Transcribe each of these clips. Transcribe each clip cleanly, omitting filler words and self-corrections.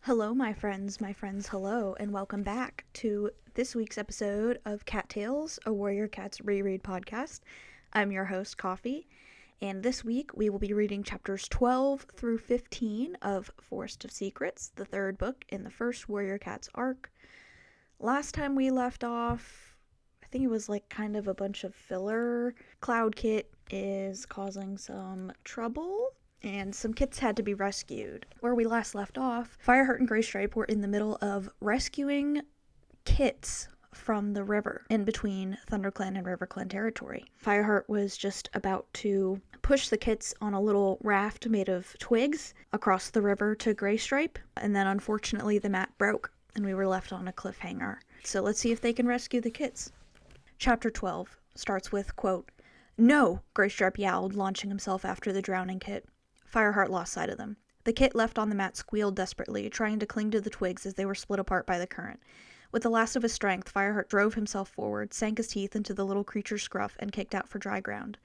Hello, my friends, hello, and welcome back to this week's episode of Cat Tales, a Warrior Cats reread podcast. I'm your host, Coffee, and this week we will be reading chapters 12 through 15 of Forest of Secrets, the third book in the first Warrior Cats arc. Last time we left off, I think it was like kind of a bunch of filler. Cloudkit is causing some trouble, and some kits had to be rescued. Where we last left off, Fireheart and Graystripe were in the middle of rescuing kits from the river in between ThunderClan and RiverClan territory. Fireheart was just about to push the kits on a little raft made of twigs across the river to Graystripe, and then unfortunately the mat broke and we were left on a cliffhanger. So let's see if they can rescue the kits. Chapter 12 starts with, quote, "No," Graystripe yowled, launching himself after the drowning kit. Fireheart lost sight of them. The kit left on the mat squealed desperately, trying to cling to the twigs as they were split apart by the current. With the last of his strength, Fireheart drove himself forward, sank his teeth into the little creature's scruff, and kicked out for dry ground.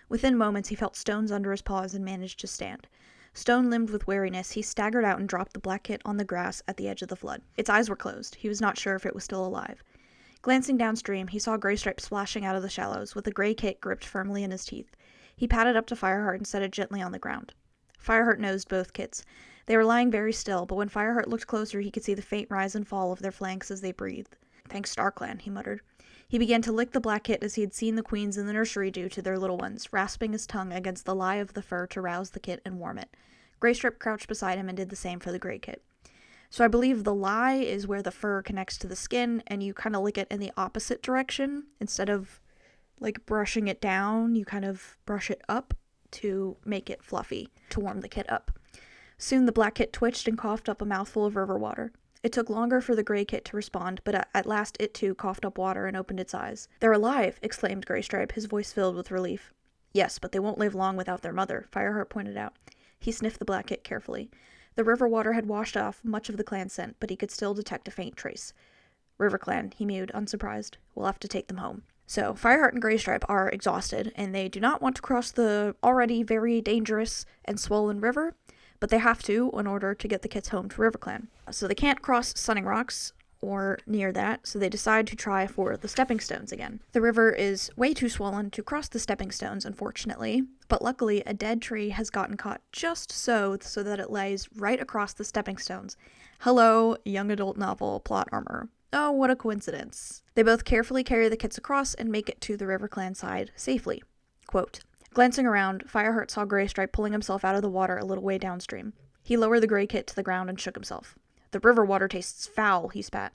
Within moments, he felt stones under his paws and managed to stand. Stone-limbed with weariness, he staggered out and dropped the black kit on the grass at the edge of the flood. Its eyes were closed. He was not sure if it was still alive. Glancing downstream, he saw Graystripe splashing out of the shallows, with the gray kit gripped firmly in his teeth. He padded up to Fireheart and set it gently on the ground. Fireheart nosed both kits. They were lying very still, but when Fireheart looked closer, he could see the faint rise and fall of their flanks as they breathed. "Thanks, StarClan," he muttered. He began to lick the black kit as he had seen the queens in the nursery do to their little ones, rasping his tongue against the lie of the fur to rouse the kit and warm it. Graystripe crouched beside him and did the same for the gray kit. So I believe the lie is where the fur connects to the skin, and you kind of lick it in the opposite direction. Instead of, like, brushing it down, you kind of brush it up to make it fluffy, to warm the kit up. Soon the black kit twitched and coughed up a mouthful of river water. It took longer for the gray kit to respond, but at last it too coughed up water and opened its eyes. "They're alive!" exclaimed Graystripe, his voice filled with relief. "Yes, but they won't live long without their mother," Fireheart pointed out. He sniffed the black kit carefully. The river water had washed off much of the clan scent, but he could still detect a faint trace. "RiverClan," he mewed, unsurprised. "We'll have to take them home." So, Fireheart and Graystripe are exhausted, and they do not want to cross the already very dangerous and swollen river, but they have to in order to get the kits home to RiverClan. So they can't cross Sunning Rocks or near that, so they decide to try for the stepping stones again. The river is way too swollen to cross the stepping stones, unfortunately, but luckily a dead tree has gotten caught just so that it lays right across the stepping stones. Hello, young adult novel plot armor. Oh, what a coincidence. They both carefully carry the kits across and make it to the RiverClan side safely. Quote, glancing around, Fireheart saw Graystripe pulling himself out of the water a little way downstream. He lowered the gray kit to the ground and shook himself. "The river water tastes foul," he spat.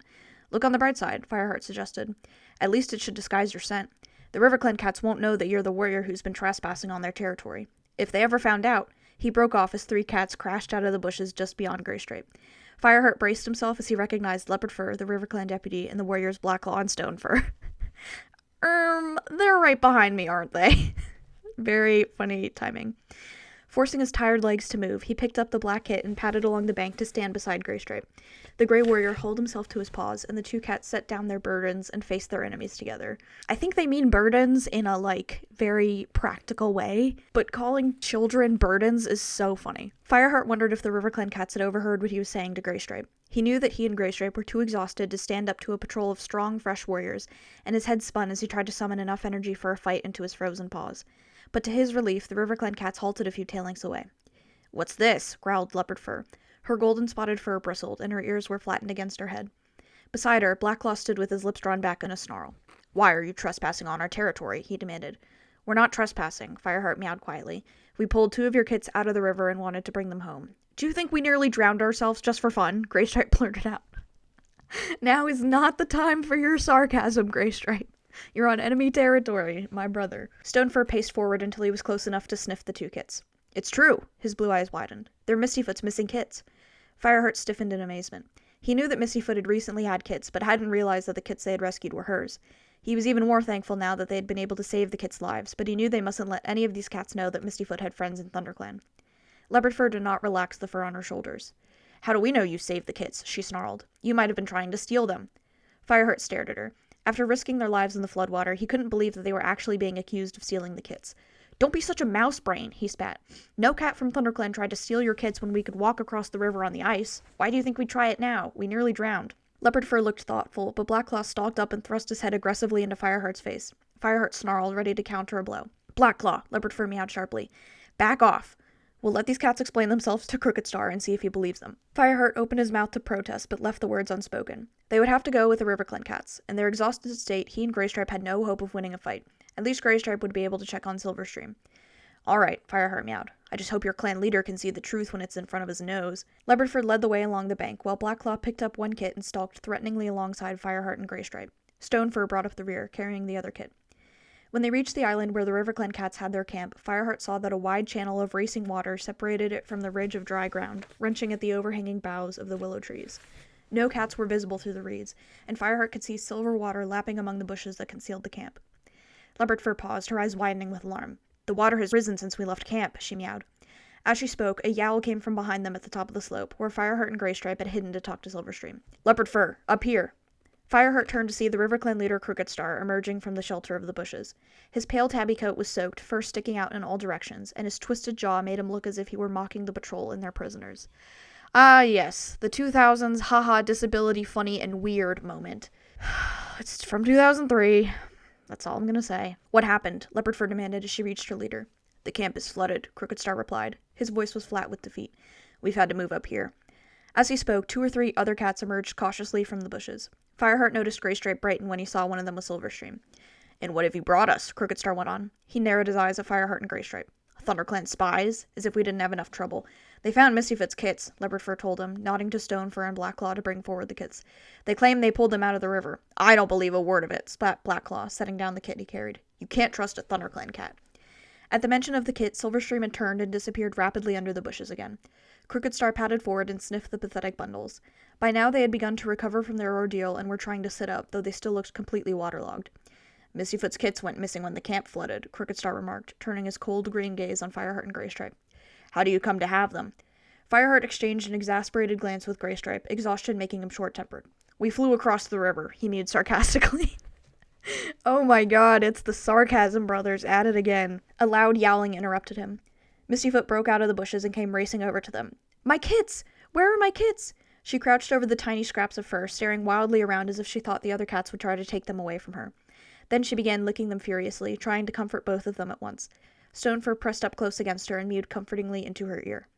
"Look on the bright side," Fireheart suggested. "At least it should disguise your scent. The RiverClan cats won't know that you're the warrior who's been trespassing on their territory. If they ever found out..." He broke off as three cats crashed out of the bushes just beyond Graystripe. Fireheart braced himself as he recognized Leopard Fur, the RiverClan deputy, and the warrior's Black Claw and Stone Fur. They're right behind me, aren't they? Very funny timing. Forcing his tired legs to move, he picked up the black kit and padded along the bank to stand beside Graystripe. The gray warrior hauled himself to his paws, and the two cats set down their burdens and faced their enemies together. I think they mean burdens in a, very practical way, but calling children burdens is so funny. Fireheart wondered if the RiverClan cats had overheard what he was saying to Graystripe. He knew that he and Graystripe were too exhausted to stand up to a patrol of strong, fresh warriors, and his head spun as he tried to summon enough energy for a fight into his frozen paws. But to his relief, the RiverClan cats halted a few tail lengths away. "What's this?" growled Leopard Fur. Her golden-spotted fur bristled, and her ears were flattened against her head. Beside her, Black Claw stood with his lips drawn back in a snarl. "Why are you trespassing on our territory?" he demanded. "We're not trespassing," Fireheart meowed quietly. "We pulled two of your kits out of the river and wanted to bring them home." "Do you think we nearly drowned ourselves just for fun?" Graystripe blurted out. "Now is not the time for your sarcasm, Graystripe. You're on enemy territory, my brother." Stonefur paced forward until he was close enough to sniff the two kits. "It's true." His blue eyes widened. "They're Mistyfoot's missing kits." Fireheart stiffened in amazement. He knew that Mistyfoot had recently had kits, but hadn't realized that the kits they had rescued were hers. He was even more thankful now that they had been able to save the kits' lives, but he knew they mustn't let any of these cats know that Mistyfoot had friends in ThunderClan. Leopard Fur did not relax the fur on her shoulders. "How do we know you saved the kits?" she snarled. "You might have been trying to steal them." Fireheart stared at her. After risking their lives in the floodwater, he couldn't believe that they were actually being accused of stealing the kits. Don't be such a mouse brain, he spat. No cat from ThunderClan tried to steal your kits when we could walk across the river on the ice. Why do you think we'd try it now? We nearly drowned. Leopard Fur looked thoughtful, but Blackclaw stalked up and thrust his head aggressively into Fireheart's face. Fireheart snarled, ready to counter a blow. Blackclaw, Leopard Fur meowed sharply. Back off. We'll let these cats explain themselves to Crooked Star and see if he believes them. Fireheart opened his mouth to protest, but left the words unspoken. They would have to go with the RiverClan cats. In their exhausted state, he and Graystripe had no hope of winning a fight. At least Graystripe would be able to check on Silverstream. All right, Fireheart meowed. I just hope your clan leader can see the truth when it's in front of his nose. Leopardford led the way along the bank, while Blackclaw picked up one kit and stalked threateningly alongside Fireheart and Graystripe. Stonefur brought up the rear, carrying the other kit. When they reached the island where the RiverClan cats had their camp, Fireheart saw that a wide channel of racing water separated it from the ridge of dry ground, wrenching at the overhanging boughs of the willow trees. No cats were visible through the reeds, and Fireheart could see silver water lapping among the bushes that concealed the camp. Leopardfur paused, her eyes widening with alarm. The water has risen since we left camp, she meowed. As she spoke, a yowl came from behind them at the top of the slope, where Fireheart and Graystripe had hidden to talk to Silverstream. Leopardfur, up here! Fireheart turned to see the RiverClan leader Crooked Star emerging from the shelter of the bushes. His pale tabby coat was soaked, fur sticking out in all directions, and his twisted jaw made him look as if he were mocking the patrol and their prisoners. Ah, yes, the 2000s haha disability funny and weird moment. It's from 2003. That's all I'm gonna say. What happened? Leopardfur demanded as she reached her leader. The camp is flooded, Crooked Star replied. His voice was flat with defeat. We've had to move up here. As he spoke, 2 or 3 other cats emerged cautiously from the bushes. Fireheart noticed Graystripe brighten when he saw one of them with Silverstream. And what have you brought us? Crooked Star went on. He narrowed his eyes at Fireheart and Graystripe. ThunderClan spies? As if we didn't have enough trouble. They found Mistyfoot's kits, Leopardfur told him, nodding to Stonefur and Blackclaw to bring forward the kits. They claim they pulled them out of the river. I don't believe a word of it, spat Blackclaw, setting down the kit he carried. You can't trust a ThunderClan cat. At the mention of the kit, Silverstream had turned and disappeared rapidly under the bushes again. Crooked Star padded forward and sniffed the pathetic bundles. By now they had begun to recover from their ordeal and were trying to sit up, though they still looked completely waterlogged. Mistyfoot's kits went missing when the camp flooded, Crooked Star remarked, turning his cold green gaze on Fireheart and Graystripe. How do you come to have them? Fireheart exchanged an exasperated glance with Graystripe, exhaustion making him short-tempered. We flew across the river, he mewed sarcastically. Oh my god, it's the Sarcasm Brothers at it again. A loud yowling interrupted him. Mistyfoot broke out of the bushes and came racing over to them. My kits! Where are my kits? She crouched over the tiny scraps of fur, staring wildly around as if she thought the other cats would try to take them away from her. Then she began licking them furiously, trying to comfort both of them at once. Stonefur pressed up close against her and mewed comfortingly into her ear.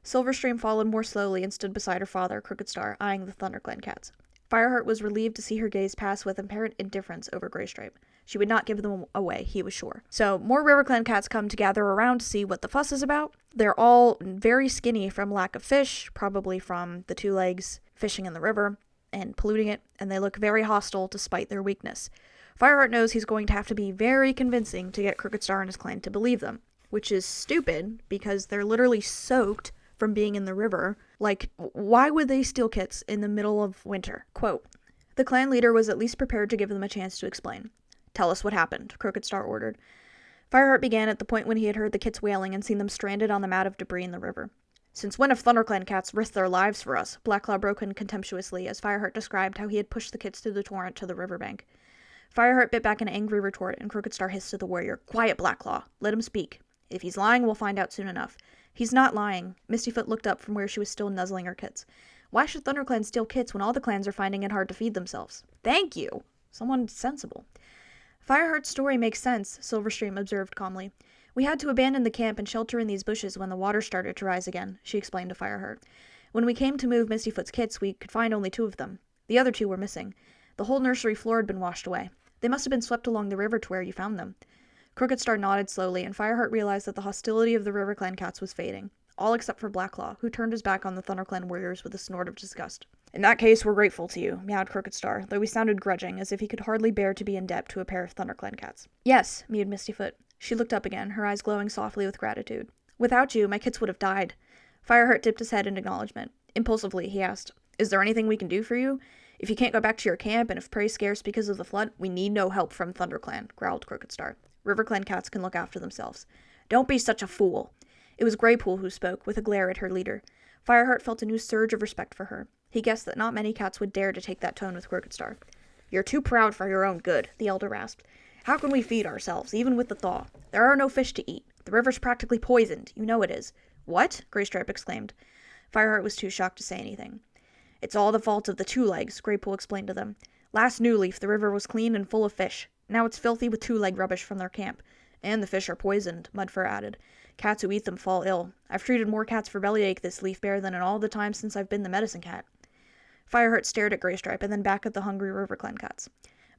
Silverstream followed more slowly and stood beside her father, Crooked Star, eyeing the ThunderClan cats. Fireheart was relieved to see her gaze pass with apparent indifference over Graystripe. She would not give them away, he was sure. So, more RiverClan cats come to gather around to see what the fuss is about. They're all very skinny from lack of fish, probably from the 2 legs fishing in the river and polluting it, and they look very hostile despite their weakness. Fireheart knows he's going to have to be very convincing to get Crooked Star and his clan to believe them, which is stupid because they're literally soaked from being in the river. Like, why would they steal kits in the middle of winter? Quote, the clan leader was at least prepared to give them a chance to explain. Tell us what happened, Crooked Star ordered. Fireheart began at the point when he had heard the kits wailing and seen them stranded on the mat of debris in the river. Since when have ThunderClan cats risked their lives for us? Blackclaw broke in contemptuously as Fireheart described how he had pushed the kits through the torrent to the riverbank. Fireheart bit back an angry retort, and Crooked Star hissed at the warrior. Quiet, Blackclaw. Let him speak. If he's lying, we'll find out soon enough. He's not lying. Mistyfoot looked up from where she was still nuzzling her kits. Why should ThunderClan steal kits when all the clans are finding it hard to feed themselves? Thank you! Someone sensible. Fireheart's story makes sense, Silverstream observed calmly. We had to abandon the camp and shelter in these bushes when the water started to rise again, she explained to Fireheart. When we came to move Mistyfoot's kits, we could find only 2 of them. The other 2 were missing. The whole nursery floor had been washed away. They must have been swept along the river to where you found them. Crooked Star nodded slowly, and Fireheart realized that the hostility of the RiverClan cats was fading. All except for Blackclaw, who turned his back on the ThunderClan warriors with a snort of disgust. In that case, we're grateful to you, meowed Crooked Star, though he sounded grudging, as if he could hardly bear to be in debt to a pair of ThunderClan cats. Yes, mewed Mistyfoot. She looked up again, her eyes glowing softly with gratitude. Without you, my kits would have died. Fireheart dipped his head in acknowledgement. Impulsively, he asked, Is there anything we can do for you? If you can't go back to your camp, and if prey's scarce because of the flood, we need no help from ThunderClan, growled Crooked Star. RiverClan cats can look after themselves. Don't be such a fool. It was Graypool who spoke, with a glare at her leader. Fireheart felt a new surge of respect for her. He guessed that not many cats would dare to take that tone with Crooked Star. You're too proud for your own good, the elder rasped. How can we feed ourselves, even with the thaw? There are no fish to eat. The river's practically poisoned. You know it is." "What?" Graystripe exclaimed. Fireheart was too shocked to say anything. "It's all the fault of the two-legs," Graypool explained to them. "Last New Leaf, the river was clean and full of fish. Now it's filthy with two-leg rubbish from their camp. And the fish are poisoned," Mudfur added. "Cats who eat them fall ill. I've treated more cats for bellyache this leaf bear than in all the time since I've been the medicine cat." Fireheart stared at Graystripe and then back at the hungry River Clan cats.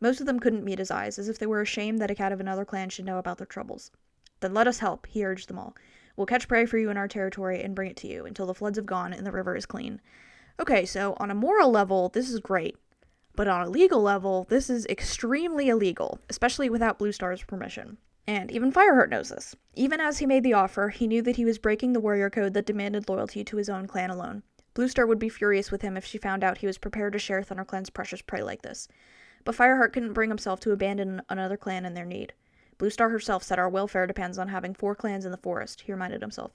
Most of them couldn't meet his eyes, as if they were ashamed that a cat of another clan should know about their troubles. "Then let us help," he urged them all. "We'll catch prey for you in our territory and bring it to you until the floods have gone and the river is clean." Okay, so on a moral level, this is great. But on a legal level, this is extremely illegal, especially without Blue Star's permission. And even Fireheart knows this. Even as he made the offer, he knew that he was breaking the warrior code that demanded loyalty to his own clan alone. Blue Star would be furious with him if she found out he was prepared to share ThunderClan's precious prey like this. But Fireheart couldn't bring himself to abandon another clan in their need. Blue Star herself said our welfare depends on having 4 clans in the forest, he reminded himself.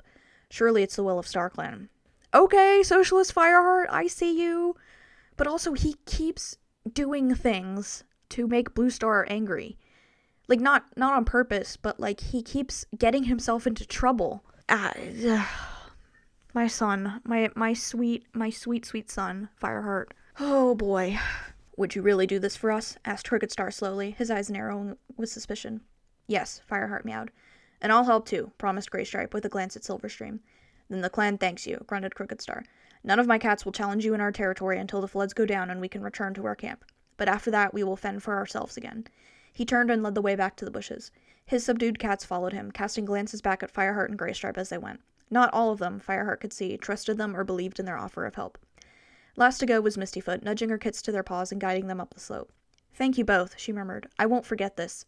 Surely it's the will of StarClan. Okay, Socialist Fireheart, I see you. But also he keeps doing things to make Blue Star angry. Like, not on purpose, but, like, he keeps getting himself into trouble. My son. My sweet son, Fireheart. Oh, boy. "Would you really do this for us?" asked Crooked Star slowly, his eyes narrowing with suspicion. "Yes," Fireheart meowed. "And I'll help too," promised Graystripe with a glance at Silverstream. "Then the clan thanks you," grunted Crooked Star. "None of my cats will challenge you in our territory until the floods go down and we can return to our camp. But after that, we will fend for ourselves again." He turned and led the way back to the bushes. His subdued cats followed him, casting glances back at Fireheart and Graystripe as they went. Not all of them, Fireheart could see, trusted them or believed in their offer of help. Last to go was Mistyfoot, nudging her kits to their paws and guiding them up the slope. "Thank you both," she murmured. "I won't forget this."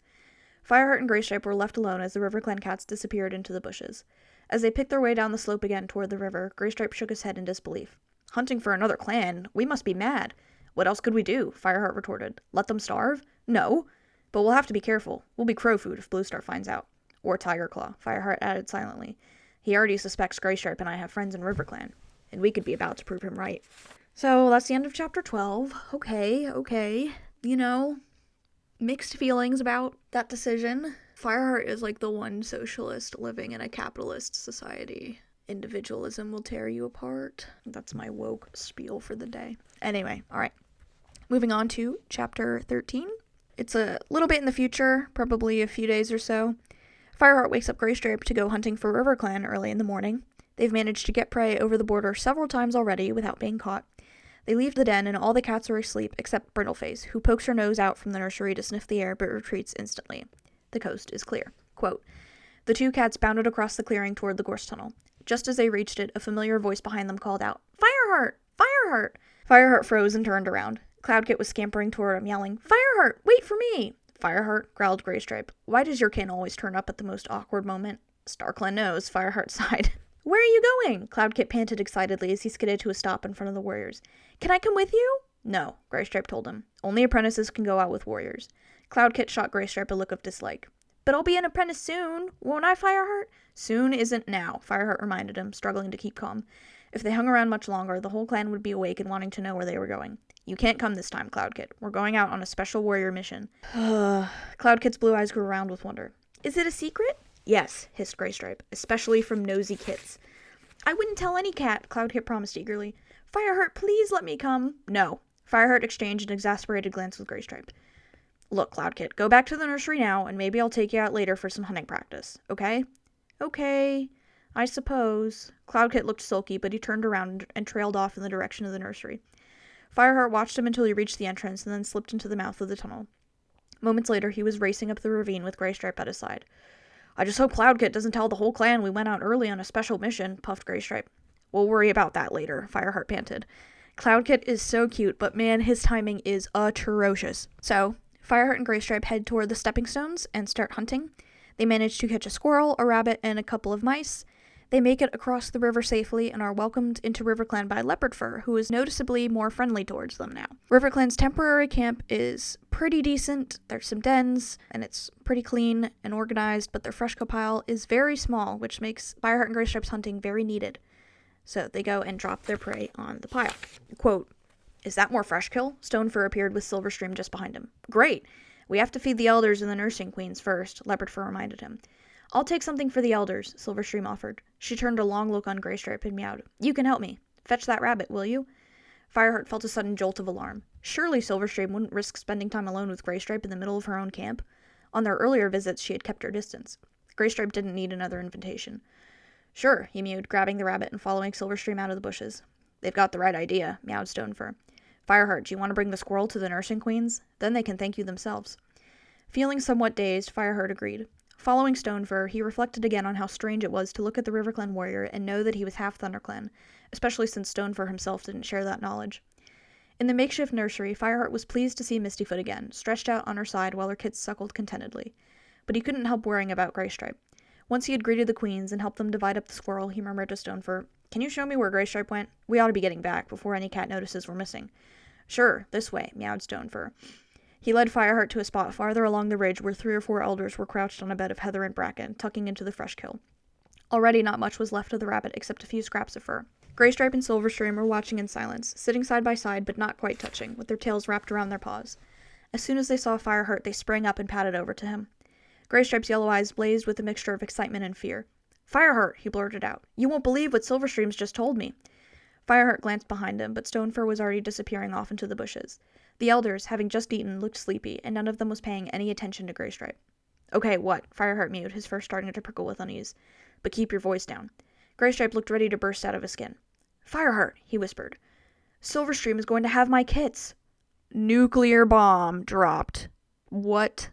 Fireheart and Graystripe were left alone as the River Clan cats disappeared into the bushes. As they picked their way down the slope again toward the river, Graystripe shook his head in disbelief. "Hunting for another clan? We must be mad." "What else could we do?" Fireheart retorted. "Let them starve? No. But we'll have to be careful. We'll be crow food if Blue Star finds out." "Or Tigerclaw," Fireheart added silently. "He already suspects Graystripe and I have friends in River Clan, and we could be about to prove him right." So that's the end of chapter 12. Okay. You know, mixed feelings about that decision. Fireheart is like the one socialist living in a capitalist society. Individualism will tear you apart. That's my woke spiel for the day. Anyway, alright. Moving on to chapter 13. It's a little bit in the future, probably a few days or so. Fireheart wakes up Graystripe to go hunting for River Clan early in the morning. They've managed to get prey over the border several times already without being caught. They leave the den and all the cats are asleep except Brindleface, who pokes her nose out from the nursery to sniff the air but retreats instantly. The coast is clear. Quote, "The 2 cats bounded across the clearing toward the gorse tunnel. Just as they reached it, a familiar voice behind them called out, 'Fireheart! Fireheart!' Fireheart froze and turned around. Cloudkit was scampering toward him, yelling, 'Fireheart! Wait for me!' 'Fireheart,' growled Graystripe. 'Why does your kin always turn up at the most awkward moment?' 'StarClan knows,' Fireheart sighed. 'Where are you going?' Cloudkit panted excitedly as he skidded to a stop in front of the warriors. 'Can I come with you?' 'No,' Graystripe told him. 'Only apprentices can go out with warriors.' Cloudkit shot Graystripe a look of dislike. 'But I'll be an apprentice soon, won't I, Fireheart?' 'Soon isn't now,' Fireheart reminded him, struggling to keep calm. If they hung around much longer, the whole clan would be awake and wanting to know where they were going. 'You can't come this time, Cloudkit. We're going out on a special warrior mission.' Cloudkit's blue eyes grew round with wonder. 'Is it a secret?' 'Yes,' hissed Graystripe, 'especially from nosy kits.' 'I wouldn't tell any cat,' Cloudkit promised eagerly. 'Fireheart, please let me come.' 'No.' Fireheart exchanged an exasperated glance with Graystripe. 'Look, Cloudkit, go back to the nursery now, and maybe I'll take you out later for some hunting practice, okay?' 'Okay, I suppose.' Cloudkit looked sulky, but he turned around and trailed off in the direction of the nursery. Fireheart watched him until he reached the entrance and then slipped into the mouth of the tunnel. Moments later, he was racing up the ravine with Graystripe at his side. 'I just hope Cloudkit doesn't tell the whole clan we went out early on a special mission,' puffed Graystripe. 'We'll worry about that later,' Fireheart panted. Cloudkit is so cute, but man, his timing is atrocious. So, Fireheart and Graystripe head toward the stepping stones and start hunting. They manage to catch a squirrel, a rabbit, and a couple of mice. They make it across the river safely and are welcomed into RiverClan by Leopardfur, who is noticeably more friendly towards them now. RiverClan's temporary camp is pretty decent. There's some dens, and it's pretty clean and organized, but their freshco pile is very small, which makes Fireheart and Graystripe's hunting very needed. So they go and drop their prey on the pile. Quote, "Is that more fresh kill?" Stonefur appeared with Silverstream just behind him. "Great! We have to feed the elders and the nursing queens first, Leopard Fur reminded him. I'll take something for the elders, Silverstream offered. She turned a long look on Graystripe and meowed. You can help me. Fetch that rabbit, will you? Fireheart felt a sudden jolt of alarm. Surely Silverstream wouldn't risk spending time alone with Graystripe in the middle of her own camp. On their earlier visits, she had kept her distance. Graystripe didn't need another invitation. Sure, he mewed, grabbing the rabbit and following Silverstream out of the bushes. They've got the right idea, meowed Stonefur. Fireheart, do you want to bring the squirrel to the nursing queens? Then they can thank you themselves. Feeling somewhat dazed, Fireheart agreed. Following Stonefur, he reflected again on how strange it was to look at the RiverClan warrior and know that he was half ThunderClan, especially since Stonefur himself didn't share that knowledge. In the makeshift nursery, Fireheart was pleased to see Mistyfoot again, stretched out on her side while her kits suckled contentedly. But he couldn't help worrying about Graystripe. Once he had greeted the queens and helped them divide up the squirrel, he murmured to Stonefur, Can you show me where Graystripe went? We ought to be getting back before any cat notices we're missing. Sure, this way, meowed Stonefur. He led Fireheart to a spot farther along the ridge where 3 or 4 elders were crouched on a bed of heather and bracken, tucking into the fresh kill. Already not much was left of the rabbit except a few scraps of fur. Graystripe and Silverstream were watching in silence, sitting side by side but not quite touching, with their tails wrapped around their paws. As soon as they saw Fireheart, they sprang up and padded over to him. Graystripe's yellow eyes blazed with a mixture of excitement and fear. Fireheart, he blurted out. You won't believe what Silverstream's just told me. Fireheart glanced behind him, but Stonefur was already disappearing off into the bushes. The elders, having just eaten, looked sleepy, and none of them was paying any attention to Graystripe. Okay, what? Fireheart mewed, his fur starting to prickle with unease. But keep your voice down. Graystripe looked ready to burst out of his skin. Fireheart, he whispered. Silverstream is going to have my kits. Nuclear bomb dropped. What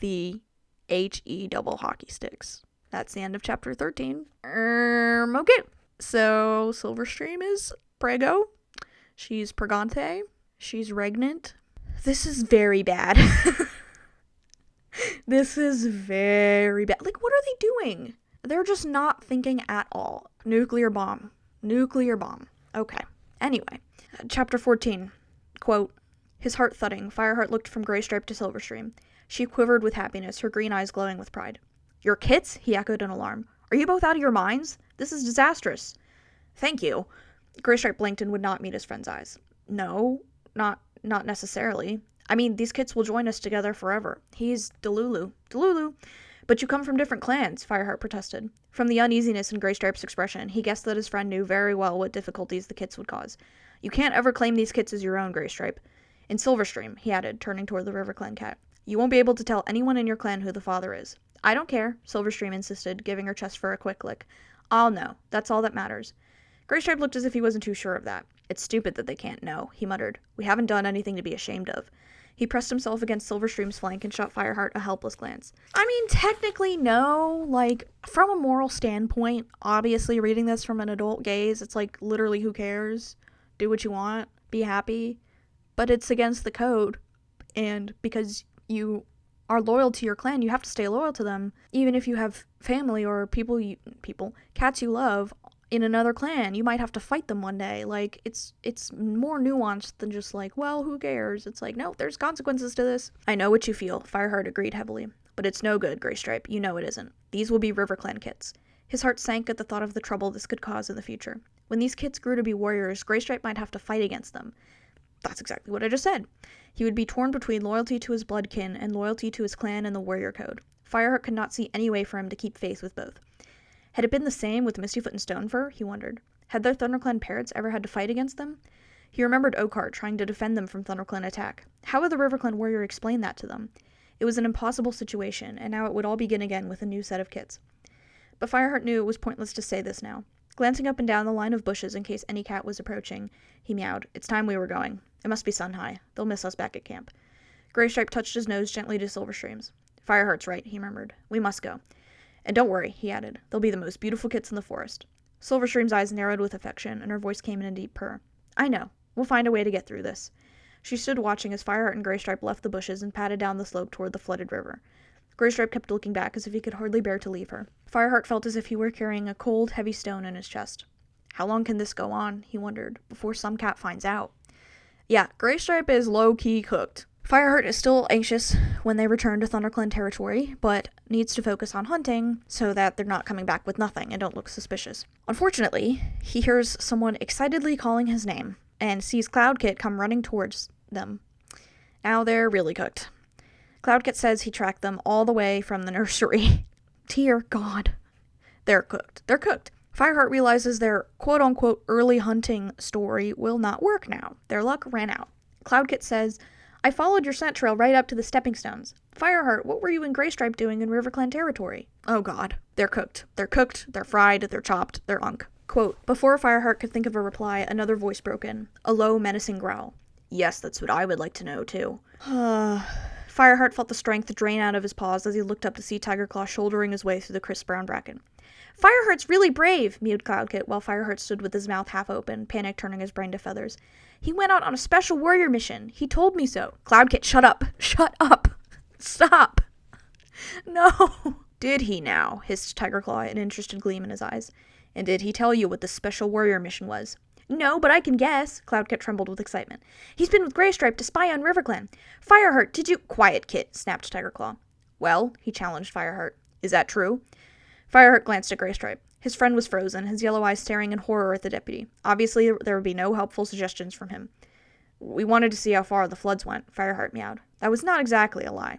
the H-E double hockey sticks. That's the end of chapter 13. Okay. So, Silverstream is prego. She's pregante. She's regnant. This is very bad. This is very bad. Like, what are they doing? They're just not thinking at all. Nuclear bomb. Nuclear bomb. Okay. Anyway. Chapter 14. Quote, his heart thudding, Fireheart looked from Graystripe to Silverstream. She quivered with happiness, her green eyes glowing with pride. Your kits? He echoed in alarm. Are you both out of your minds? This is disastrous. Thank you. Graystripe blinked and would not meet his friend's eyes. No, not necessarily. I mean, these kits will join us together forever. He's Delulu. Delulu. But you come from different clans, Fireheart protested. From the uneasiness in Graystripe's expression, he guessed that his friend knew very well what difficulties the kits would cause. You can't ever claim these kits as your own, Graystripe. In Silverstream, he added, turning toward the RiverClan cat, you won't be able to tell anyone in your clan who the father is. I don't care, Silverstream insisted, giving her chest fur a quick lick. I'll know. That's all that matters. Graystripe looked as if he wasn't too sure of that. It's stupid that they can't know, he muttered. We haven't done anything to be ashamed of. He pressed himself against Silverstream's flank and shot Fireheart a helpless glance. I mean, technically, no. Like, from a moral standpoint, obviously reading this from an adult gaze, it's like, literally, who cares? Do what you want. Be happy. But it's against the code. And because you are loyal to your clan, you have to stay loyal to them. Even if you have family or cats you love in another clan, you might have to fight them one day. Like, it's more nuanced than just like, well, who cares? It's like, no, there's consequences to this. I know what you feel, Fireheart agreed heavily. But it's no good, Graystripe. You know it isn't. These will be RiverClan kits. His heart sank at the thought of the trouble this could cause in the future. When these kits grew to be warriors, Graystripe might have to fight against them. That's exactly what I just said. He would be torn between loyalty to his bloodkin and loyalty to his clan and the warrior code. Fireheart could not see any way for him to keep faith with both. Had it been the same with Mistyfoot and Stonefur? He wondered. Had their ThunderClan parents ever had to fight against them? He remembered Oakheart trying to defend them from ThunderClan attack. How would the RiverClan warrior explain that to them? It was an impossible situation, and now it would all begin again with a new set of kits. But Fireheart knew it was pointless to say this now. Glancing up and down the line of bushes in case any cat was approaching, he meowed. It's time we were going. It must be sun high. They'll miss us back at camp. Graystripe touched his nose gently to Silverstream's. Fireheart's right, he murmured. We must go. And don't worry, he added. They'll be the most beautiful kits in the forest. Silverstream's eyes narrowed with affection, and her voice came in a deep purr. I know. We'll find a way to get through this. She stood watching as Fireheart and Graystripe left the bushes and padded down the slope toward the flooded river. Graystripe kept looking back as if he could hardly bear to leave her. Fireheart felt as if he were carrying a cold, heavy stone in his chest. How long can this go on, he wondered, before some cat finds out? Yeah, Graystripe is low-key cooked. Fireheart is still anxious when they return to ThunderClan territory, but needs to focus on hunting so that they're not coming back with nothing and don't look suspicious. Unfortunately, he hears someone excitedly calling his name and sees Cloudkit come running towards them. Now they're really cooked. Cloudkit says he tracked them all the way from the nursery. Dear God. They're cooked. They're cooked. Fireheart realizes their quote-unquote early hunting story will not work now. Their luck ran out. Cloudkit says, I followed your scent trail right up to the stepping stones. Fireheart, what were you and Greystripe doing in RiverClan territory? Oh God. They're cooked. They're cooked, they're fried, they're chopped, they're unk. Quote, before Fireheart could think of a reply, another voice broke in. A low, menacing growl. Yes, that's what I would like to know, too. Fireheart felt the strength drain out of his paws as he looked up to see Tigerclaw shouldering his way through the crisp brown bracken. Fireheart's really brave, mewed Cloudkit, while Fireheart stood with his mouth half open, panic turning his brain to feathers. He went out on a special warrior mission. He told me so. Cloudkit, shut up. Shut up. Stop. No. Did he now? Hissed Tigerclaw, an interested gleam in his eyes. And did he tell you what the special warrior mission was? No, but I can guess. Cloudkit trembled with excitement. He's been with Greystripe to spy on RiverClan. Fireheart, did you— Quiet, Kit, snapped Tigerclaw. Well, he challenged Fireheart. Is that true? Fireheart glanced at Greystripe. His friend was frozen, his yellow eyes staring in horror at the deputy. Obviously, there would be no helpful suggestions from him. We wanted to see how far the floods went, Fireheart meowed. That was not exactly a lie.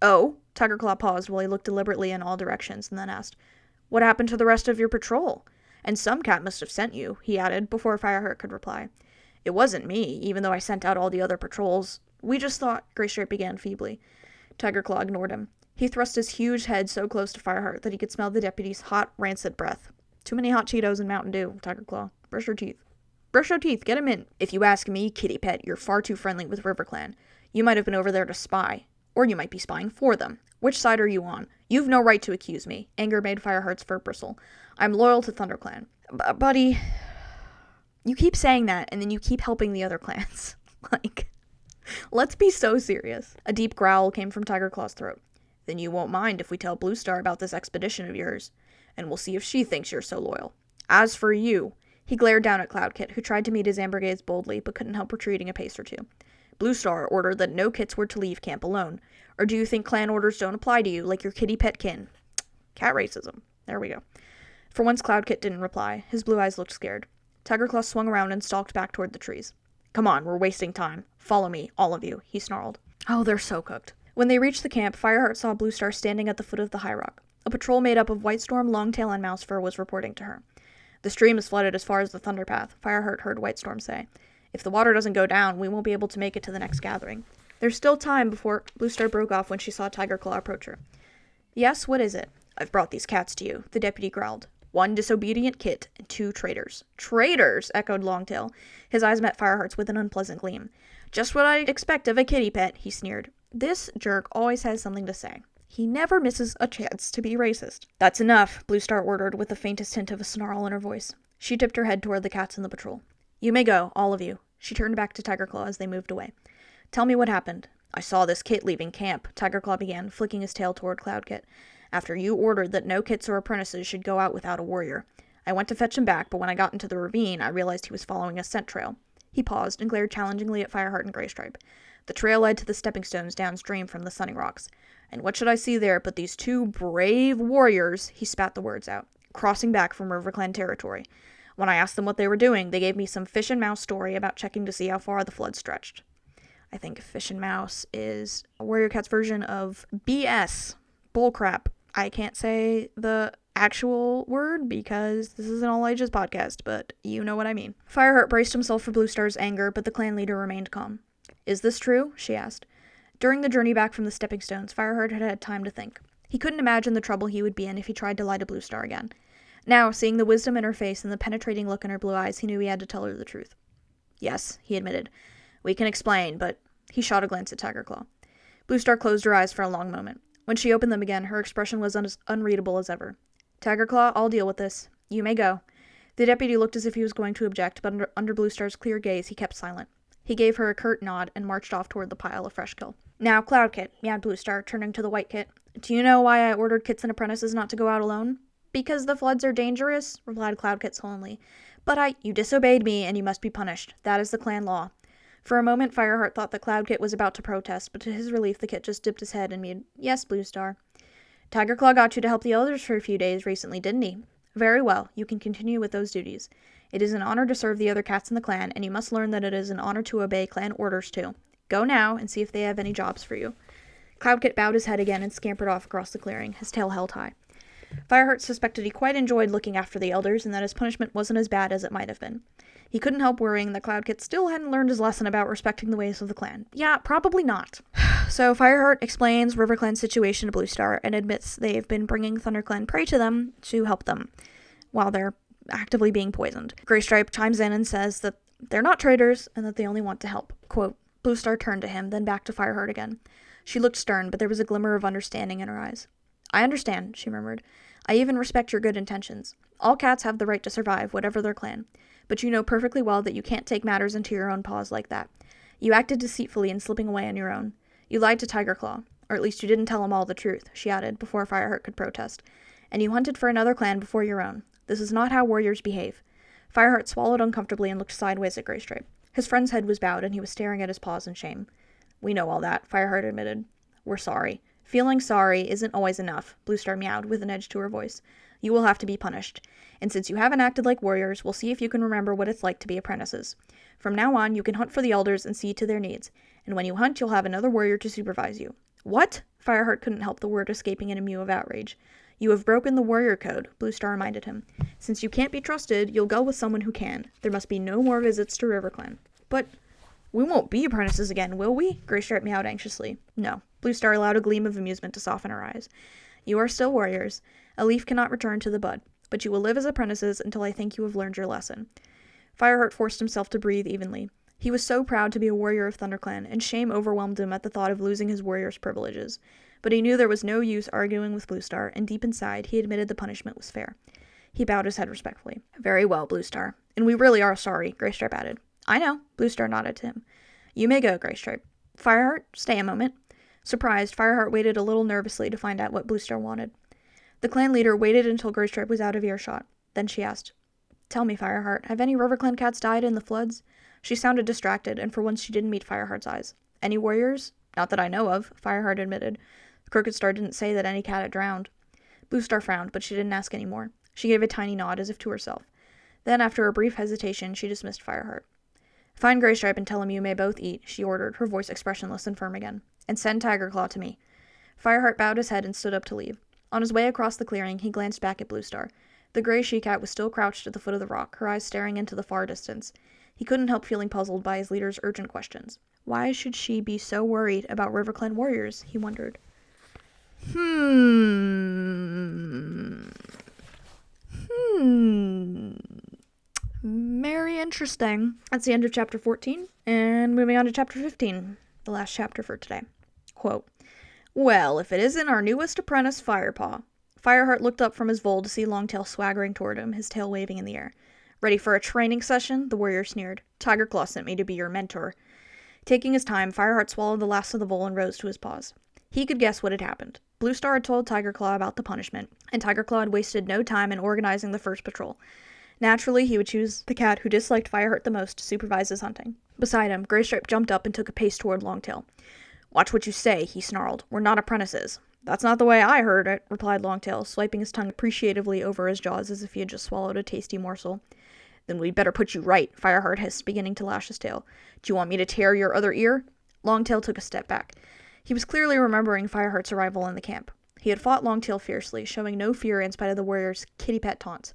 Oh? Tigerclaw paused while he looked deliberately in all directions and then asked, What happened to the rest of your patrol? And some cat must have sent you, he added, before Fireheart could reply. It wasn't me, even though I sent out all the other patrols. We just thought— Greystripe began feebly. Tigerclaw ignored him. He thrust his huge head so close to Fireheart that he could smell the deputy's hot, rancid breath. Too many hot Cheetos and Mountain Dew, Tigerclaw. Brush your teeth. Brush your teeth, get him in. If you ask me, kitty pet, you're far too friendly with RiverClan. You might have been over there to spy. Or you might be spying for them. Which side are you on? You've no right to accuse me. Anger made Fireheart's fur bristle. I'm loyal to ThunderClan. Buddy, you keep saying that, and then you keep helping the other clans. Let's be so serious. A deep growl came from Tigerclaw's throat. Then you won't mind if we tell Bluestar about this expedition of yours, and we'll see if she thinks you're so loyal. As for you— He glared down at Cloudkit, who tried to meet his amber gaze boldly, but couldn't help retreating a pace or two. Bluestar ordered that no kits were to leave camp alone. Or do you think clan orders don't apply to you, like your kitty pet kin? Cat racism. There we go. For once, Cloudkit didn't reply. His blue eyes looked scared. Tigerclaw swung around and stalked back toward the trees. Come on, we're wasting time. Follow me, all of you, he snarled. Oh, they're so cooked. When they reached the camp, Fireheart saw Bluestar standing at the foot of the high rock. A patrol made up of Whitestorm, Longtail, and Mousefur was reporting to her. The stream is flooded as far as the Thunderpath, Fireheart heard Whitestorm say. If the water doesn't go down, we won't be able to make it to the next gathering. There's still time before— Bluestar broke off when she saw Tigerclaw approach her. Yes, what is it? I've brought these cats to you, the deputy growled. 1 disobedient kit and 2 traitors. Traitors, echoed Longtail. His eyes met Fireheart's with an unpleasant gleam. Just what I'd expect of a kitty pet, he sneered. This jerk always has something to say. He never misses a chance to be racist. That's enough, Bluestar ordered with the faintest hint of a snarl in her voice. She tipped her head toward the cats in the patrol. You may go, all of you. She turned back to Tigerclaw as they moved away. Tell me what happened. I saw this kit leaving camp, Tigerclaw began, flicking his tail toward Cloudkit. After you ordered that no kits or apprentices should go out without a warrior. I went to fetch him back, but when I got into the ravine, I realized he was following a scent trail. He paused and glared challengingly at Fireheart and Greystripe. The trail led to the stepping stones downstream from the Sunning Rocks. And what should I see there but these 2 brave warriors— he spat the words out— crossing back from RiverClan territory. When I asked them what they were doing, they gave me some fish and mouse story about checking to see how far the flood stretched. I think fish and mouse is a warrior cat's version of BS. Bullcrap. I can't say the actual word because this is an all-ages podcast, but you know what I mean. Fireheart braced himself for Bluestar's anger, but the clan leader remained calm. Is this true? She asked. During the journey back from the stepping stones, Fireheart had had time to think. He couldn't imagine the trouble he would be in if he tried to lie to Bluestar again. Now, seeing the wisdom in her face and the penetrating look in her blue eyes, he knew he had to tell her the truth. Yes, he admitted. We can explain, but— he shot a glance at Tigerclaw. Bluestar closed her eyes for a long moment. When she opened them again, her expression was as unreadable as ever. Tigerclaw, I'll deal with this. You may go. The deputy looked as if he was going to object, but under Bluestar's clear gaze, he kept silent. He gave her a curt nod and marched off toward the pile of fresh kill. Now, Cloudkit, meowed Bluestar, turning to the white kit. Do you know why I ordered kits and apprentices not to go out alone? Because the floods are dangerous, replied Cloudkit sullenly. But you disobeyed me, and you must be punished. That is the clan law. For a moment, Fireheart thought that Cloudkit was about to protest, but to his relief, the kit just dipped his head and mewed, Yes, Bluestar. Tigerclaw got you to help the others for a few days recently, didn't he? Very well, you can continue with those duties. It is an honor to serve the other cats in the clan, and you must learn that it is an honor to obey clan orders too. Go now, and see if they have any jobs for you. Cloudkit bowed his head again and scampered off across the clearing, his tail held high. Fireheart suspected he quite enjoyed looking after the elders and that his punishment wasn't as bad as it might have been. He couldn't help worrying that Cloudkit still hadn't learned his lesson about respecting the ways of the clan. Yeah, probably not. So Fireheart explains RiverClan's situation to Bluestar and admits they've been bringing ThunderClan prey to them to help them, while they're actively being poisoned. Greystripe chimes in and says that they're not traitors and that they only want to help. Quote, Bluestar turned to him, then back to Fireheart again. She looked stern, but there was a glimmer of understanding in her eyes. I understand, she murmured. I even respect your good intentions. All cats have the right to survive, whatever their clan. But you know perfectly well that you can't take matters into your own paws like that. You acted deceitfully in slipping away on your own. You lied to Tigerclaw, or at least you didn't tell him all the truth, she added, before Fireheart could protest. And you hunted for another clan before your own. This is not how warriors behave. Fireheart swallowed uncomfortably and looked sideways at Greystripe. His friend's head was bowed, and he was staring at his paws in shame. We know all that, Fireheart admitted. We're sorry. Feeling sorry isn't always enough, Bluestar meowed with an edge to her voice. You will have to be punished. And since you haven't acted like warriors, we'll see if you can remember what it's like to be apprentices. From now on, you can hunt for the elders and see to their needs. And when you hunt, you'll have another warrior to supervise you. What? Fireheart couldn't help the word escaping in a mew of outrage. You have broken the warrior code, Bluestar reminded him. Since you can't be trusted, you'll go with someone who can. There must be no more visits to RiverClan. But we won't be apprentices again, will we? Greystripe meowed anxiously. No. Bluestar allowed a gleam of amusement to soften her eyes. You are still warriors. A leaf cannot return to the bud, but you will live as apprentices until I think you have learned your lesson. Fireheart forced himself to breathe evenly. He was so proud to be a warrior of ThunderClan, and shame overwhelmed him at the thought of losing his warrior's privileges. But he knew there was no use arguing with Bluestar, and deep inside, he admitted the punishment was fair. He bowed his head respectfully. Very well, Bluestar. And we really are sorry, Greystripe added. I know, Bluestar nodded to him. You may go, Greystripe. Fireheart, stay a moment. Surprised, Fireheart waited a little nervously to find out what Bluestar wanted. The clan leader waited until Greystripe was out of earshot. Then she asked, Tell me, Fireheart, have any RiverClan cats died in the floods? She sounded distracted, and for once she didn't meet Fireheart's eyes. Any warriors? Not that I know of, Fireheart admitted. Crooked Star didn't say that any cat had drowned. Bluestar frowned, but she didn't ask any more. She gave a tiny nod, as if to herself. Then, after a brief hesitation, she dismissed Fireheart. Find Greystripe and tell him you may both eat, she ordered, her voice expressionless and firm again. And send Tigerclaw to me. Fireheart bowed his head and stood up to leave. On his way across the clearing, he glanced back at Bluestar. The gray she-cat was still crouched at the foot of the rock, her eyes staring into the far distance. He couldn't help feeling puzzled by his leader's urgent questions. Why should she be so worried about RiverClan warriors, he wondered. Very interesting. That's the end of chapter 14, and moving on to chapter 15, the last chapter for today. Quote, Well, if it isn't our newest apprentice, Firepaw. Fireheart looked up from his vole to see Longtail swaggering toward him, his tail waving in the air. Ready for a training session? The warrior sneered. Tigerclaw sent me to be your mentor. Taking his time, Fireheart swallowed the last of the vole and rose to his paws. He could guess what had happened. Bluestar had told Tigerclaw about the punishment, and Tigerclaw had wasted no time in organizing the first patrol. Naturally, he would choose the cat who disliked Fireheart the most to supervise his hunting. Beside him, Greystripe jumped up and took a pace toward Longtail. Watch what you say, he snarled. We're not apprentices. That's not the way I heard it, replied Longtail, swiping his tongue appreciatively over his jaws as if he had just swallowed a tasty morsel. Then we'd better put you right, Fireheart hissed, beginning to lash his tail. Do you want me to tear your other ear? Longtail took a step back. He was clearly remembering Fireheart's arrival in the camp. He had fought Longtail fiercely, showing no fear in spite of the warrior's kitty-pet taunts.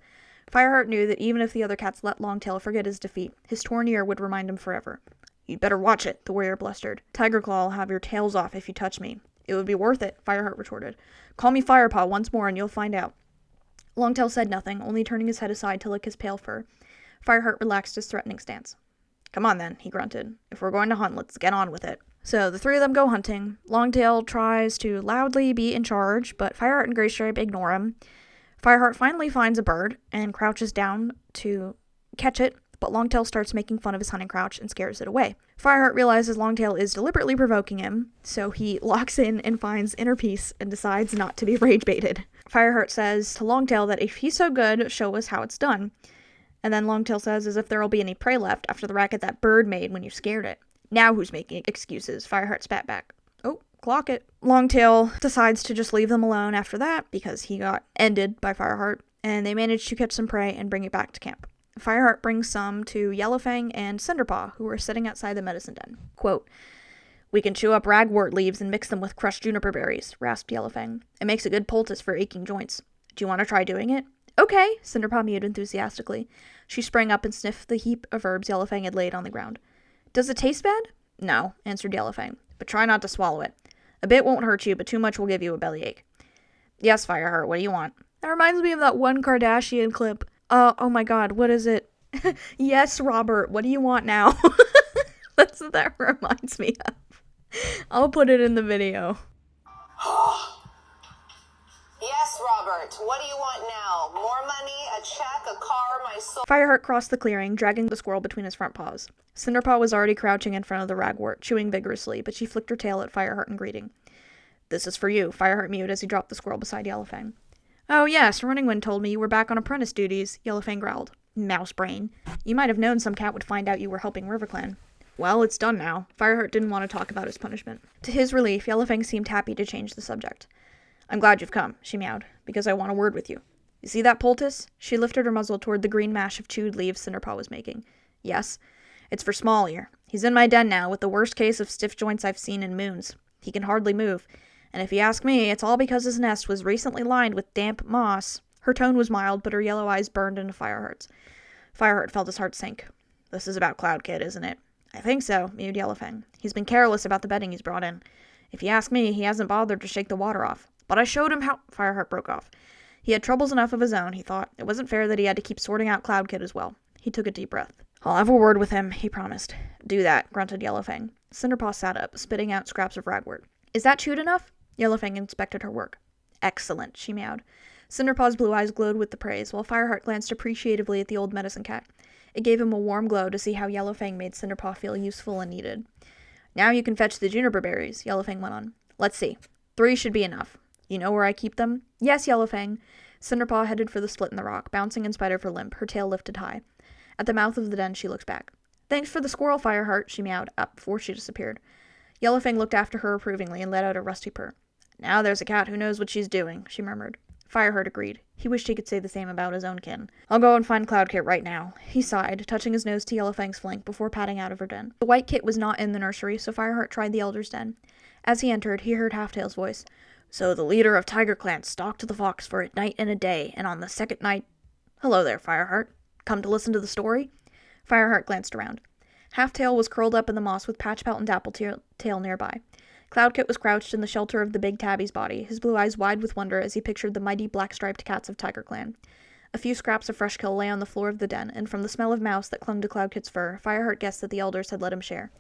Fireheart knew that even if the other cats let Longtail forget his defeat, his torn ear would remind him forever. You'd better watch it, the warrior blustered. Tigerclaw will have your tails off if you touch me. It would be worth it, Fireheart retorted. Call me Firepaw once more and you'll find out. Longtail said nothing, only turning his head aside to lick his pale fur. Fireheart relaxed his threatening stance. Come on then, he grunted. If we're going to hunt, let's get on with it. So the three of them go hunting. Longtail tries to loudly be in charge, but Fireheart and Greystripe ignore him. Fireheart finally finds a bird and crouches down to catch it, but Longtail starts making fun of his hunting crouch and scares it away. Fireheart realizes Longtail is deliberately provoking him, so he locks in and finds inner peace and decides not to be rage-baited. Fireheart says to Longtail that if he's so good, show us how it's done. And then Longtail says as if there'll be any prey left after the racket that bird made when you scared it. Now who's making excuses? Fireheart spat back. Oh, clock it. Longtail decides to just leave them alone after that because he got ended by Fireheart, and they manage to catch some prey and bring it back to camp. Fireheart brings some to Yellowfang and Cinderpaw, who are sitting outside the medicine den. Quote, We can chew up ragwort leaves and mix them with crushed juniper berries, rasped Yellowfang. It makes a good poultice for aching joints. Do you want to try doing it? Okay, Cinderpaw mewed enthusiastically. She sprang up and sniffed the heap of herbs Yellowfang had laid on the ground. Does it taste bad? No, answered Yellowfang, but try not to swallow it. A bit won't hurt you, but too much will give you a bellyache. Yes, Fireheart, what do you want? That reminds me of that one Kardashian clip. Oh my god, what is it? Yes, Robert, what do you want now? That's what that reminds me of. I'll put it in the video. Yes, Robert, what do you want now? More money, a check, a car, my soul? Fireheart crossed the clearing, dragging the squirrel between his front paws. Cinderpaw was already crouching in front of the ragwort, chewing vigorously, but she flicked her tail at Fireheart in greeting. This is for you, Fireheart mewed as he dropped the squirrel beside Yellowfang. Oh yes, Running Wind told me you were back on apprentice duties, Yellowfang growled. Mouse brain. You might have known some cat would find out you were helping RiverClan. Well, it's done now. Fireheart didn't want to talk about his punishment. To his relief, Yellowfang seemed happy to change the subject. I'm glad you've come, she meowed, because I want a word with you. You see that poultice? She lifted her muzzle toward the green mash of chewed leaves Cinderpaw was making. Yes. It's for Small Ear. He's in my den now, with the worst case of stiff joints I've seen in moons. He can hardly move. And if you ask me, it's all because his nest was recently lined with damp moss. Her tone was mild, but her yellow eyes burned into Fireheart's. Fireheart felt his heart sink. This is about Cloudkit, isn't it? I think so, mewed Yellowfang. He's been careless about the bedding he's brought in. If you ask me, he hasn't bothered to shake the water off. But I showed him how— Fireheart broke off. He had troubles enough of his own, he thought. It wasn't fair that he had to keep sorting out Cloudkit as well. He took a deep breath. I'll have a word with him, he promised. Do that, grunted Yellowfang. Cinderpaw sat up, spitting out scraps of ragwort. Is that chewed enough? Yellowfang inspected her work. Excellent, she meowed. Cinderpaw's blue eyes glowed with the praise, while Fireheart glanced appreciatively at the old medicine cat. It gave him a warm glow to see how Yellowfang made Cinderpaw feel useful and needed. Now you can fetch the juniper berries, Yellowfang went on. Let's see. 3 should be enough. You know where I keep them? Yes, Yellowfang. Cinderpaw headed for the split in the rock, bouncing in spite of her limp, her tail lifted high. At the mouth of the den, she looked back. Thanks for the squirrel, Fireheart, she meowed up before she disappeared. Yellowfang looked after her approvingly and let out a rusty purr. Now there's a cat who knows what she's doing, she murmured. Fireheart agreed. He wished he could say the same about his own kin. I'll go and find Cloudkit right now, he sighed, touching his nose to Yellowfang's flank before padding out of her den. The white kit was not in the nursery, so Fireheart tried the elder's den. As he entered, he heard Halftail's voice. So the leader of Tigerclan stalked the fox for a night and a day, and on the second night— Hello there, Fireheart. Come to listen to the story? Fireheart glanced around. Halftail was curled up in the moss with Patchpelt and Dappletail nearby. Cloudkit was crouched in the shelter of the big tabby's body, his blue eyes wide with wonder as he pictured the mighty black-striped cats of Tigerclan. A few scraps of fresh kill lay on the floor of the den, and from the smell of mouse that clung to Cloudkit's fur, Fireheart guessed that the elders had let him share.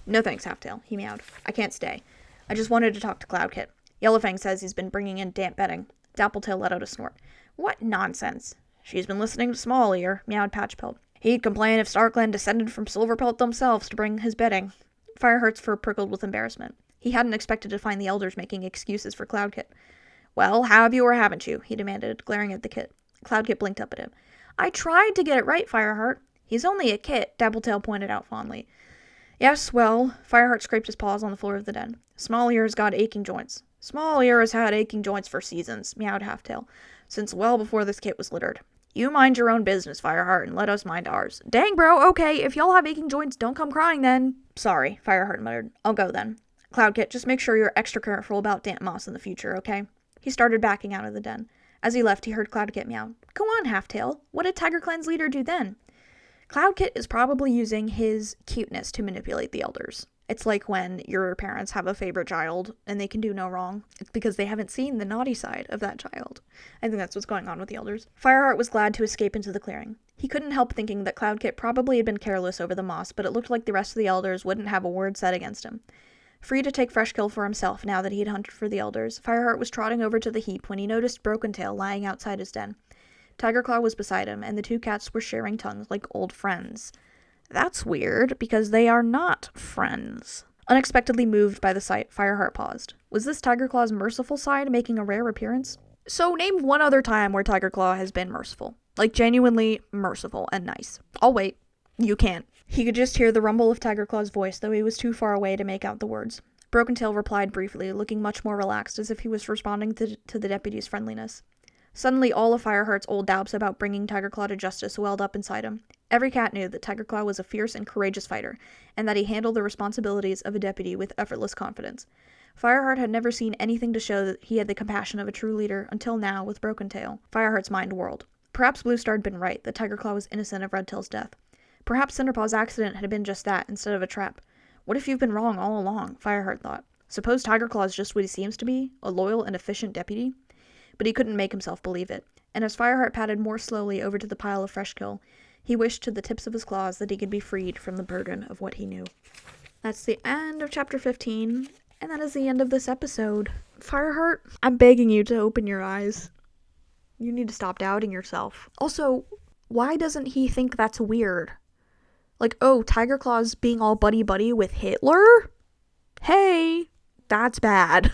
No thanks, Halftail, he meowed. I can't stay. I just wanted to talk to Cloudkit. Yellowfang says he's been bringing in damp bedding. Dappletail let out a snort. What nonsense. She's been listening to Small Ear, meowed Patchpelt. He'd complain if Starkland descended from Silverpelt themselves to bring his bedding. Fireheart's fur prickled with embarrassment. He hadn't expected to find the elders making excuses for Cloudkit. Well, have you or haven't you? He demanded, glaring at the kit. Cloudkit blinked up at him. I tried to get it right, Fireheart. He's only a kit, Dappletail pointed out fondly. Yes, well, Fireheart scraped his paws on the floor of the den. Small Ear's got aching joints. Small Ear has had aching joints for seasons, meowed Halftail, since well before this kit was littered. You mind your own business, Fireheart, and let us mind ours. Dang, bro, okay, if y'all have aching joints, don't come crying then. Sorry, Fireheart muttered. I'll go then. Cloudkit, just make sure you're extra careful about damp moss in the future, okay? He started backing out of the den. As he left, he heard Cloudkit meow. Go on, Halftail. What did Tigerclan's leader do then? Cloudkit is probably using his cuteness to manipulate the elders. It's like when your parents have a favorite child and they can do no wrong. It's because they haven't seen the naughty side of that child. I think that's what's going on with the elders. Fireheart was glad to escape into the clearing. He couldn't help thinking that Cloudkit probably had been careless over the moss, but it looked like the rest of the elders wouldn't have a word said against him. Free to take fresh kill for himself now that he had hunted for the elders, Fireheart was trotting over to the heap when he noticed Broken Tail lying outside his den. Tigerclaw was beside him, and the two cats were sharing tongues like old friends. That's weird, because they are not friends. Unexpectedly moved by the sight, Fireheart paused. Was this Tigerclaw's merciful side making a rare appearance? So name one other time where Tigerclaw has been merciful. Like, genuinely merciful and nice. I'll wait. You can't. He could just hear the rumble of Tigerclaw's voice, though he was too far away to make out the words. Broken Tail replied briefly, looking much more relaxed, as if he was responding to the deputy's friendliness. Suddenly, all of Fireheart's old doubts about bringing Tigerclaw to justice welled up inside him. Every cat knew that Tigerclaw was a fierce and courageous fighter, and that he handled the responsibilities of a deputy with effortless confidence. Fireheart had never seen anything to show that he had the compassion of a true leader until now with Broken Tail. Fireheart's mind whirled. Perhaps Bluestar had been right, that Tigerclaw was innocent of Redtail's death. Perhaps Cinderpaw's accident had been just that, instead of a trap. What if you've been wrong all along? Fireheart thought. Suppose Tigerclaw is just what he seems to be, a loyal and efficient deputy? But he couldn't make himself believe it, and as Fireheart padded more slowly over to the pile of fresh kill, he wished to the tips of his claws that he could be freed from the burden of what he knew. That's the end of chapter 15, and that is the end of this episode. Fireheart, I'm begging you to open your eyes. You need to stop doubting yourself. Also, why doesn't he think that's weird? Like, oh, Tigerclaw's being all buddy-buddy with Hitler? Hey, that's bad.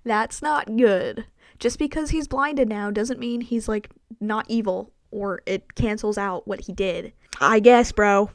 That's not good. Just because he's blinded now doesn't mean he's, like, not evil, or it cancels out what he did. I guess, bro.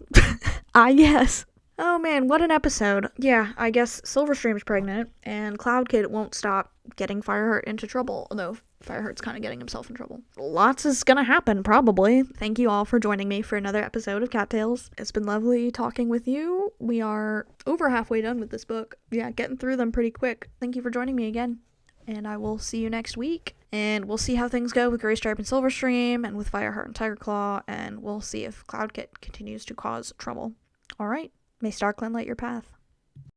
I guess. Oh man, what an episode. Yeah, I guess Silverstream's pregnant, and Cloudkit won't stop getting Fireheart into trouble, although Fireheart's kind of getting himself in trouble. Lots is gonna happen, probably. Thank you all for joining me for another episode of Cattails. It's been lovely talking with you. We are over halfway done with this book. Yeah, getting through them pretty quick. Thank you for joining me again, and I will see you next week. And we'll see how things go with Greystripe and Silverstream, and with Fireheart and Tigerclaw, and we'll see if Cloudkit continues to cause trouble. Alright. May StarClan light your path.